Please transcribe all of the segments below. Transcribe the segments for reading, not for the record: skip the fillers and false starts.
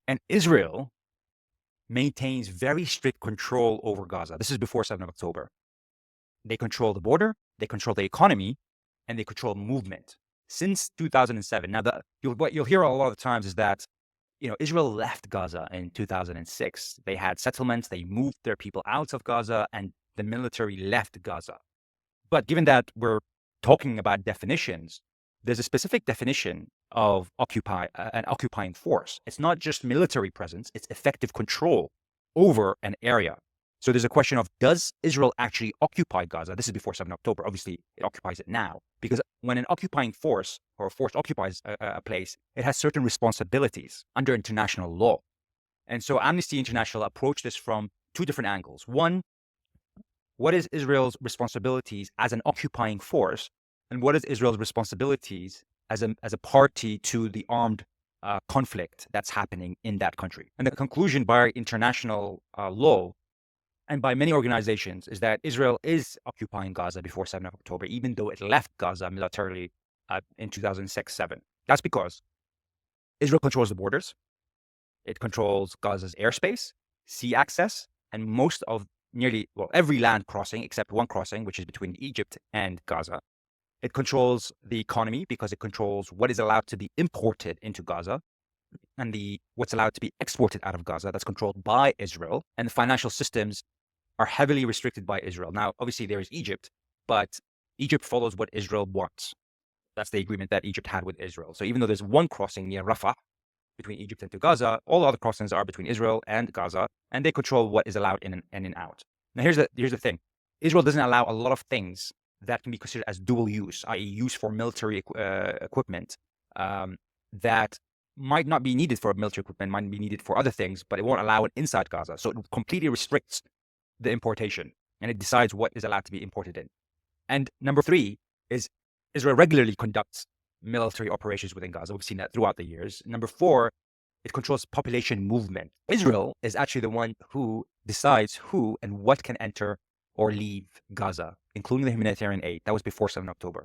And Israel maintains very strict control over Gaza. This is before 7th of October. They control the border, they control the economy, and they control movement since 2007. Now, what you'll hear a lot of times is that Israel left Gaza in 2006. They had settlements, they moved their people out of Gaza, and the military left Gaza. But given that we're talking about definitions, there's a specific definition of an occupying force. It's not just military presence, it's effective control over an area. So there's a question of, does Israel actually occupy Gaza? This is before 7 October. Obviously, it occupies it now. Because when an occupying force or a force occupies a place, it has certain responsibilities under international law. And so Amnesty International approached this from two different angles. One, what is Israel's responsibilities as an occupying force? And what is Israel's responsibilities as a party to the armed conflict that's happening in that country? And the conclusion by international law and by many organizations is that Israel is occupying Gaza before 7th of October, even though it left Gaza militarily in 2006-7. That's because Israel controls the borders. It controls Gaza's airspace, sea access, and every land crossing except one crossing, which is between Egypt and Gaza. It controls the economy because it controls what is allowed to be imported into Gaza and what's allowed to be exported out of Gaza. That's controlled by Israel. And the financial systems are heavily restricted by Israel. Now, obviously, there is Egypt, but Egypt follows what Israel wants. That's the agreement that Egypt had with Israel. So even though there's one crossing near Rafah between Egypt and to Gaza, all other crossings are between Israel and Gaza, and they control what is allowed in and in out. Now, here's the thing. Israel doesn't allow a lot of things that can be considered as dual use, i.e. use for military equipment that might not be needed for military equipment, might be needed for other things, but it won't allow it inside Gaza. So it completely restricts the importation, and it decides what is allowed to be imported in. And number three is Israel regularly conducts military operations within Gaza. We've seen that throughout the years. Number four, it controls population movement. Israel is actually the one who decides who and what can enter or leave Gaza, including the humanitarian aid. That was before 7 October.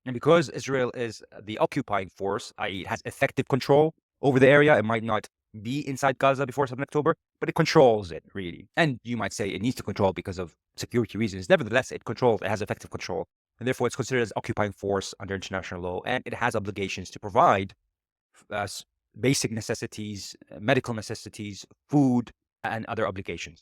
And because Israel is the occupying force, i.e. it has effective control over the area, it might not be inside Gaza before 7 October, but it controls it, really. And you might say it needs to control because of security reasons. Nevertheless, it has effective control. And therefore, it's considered as occupying force under international law, and it has obligations to provide basic necessities, medical necessities, food, and other obligations.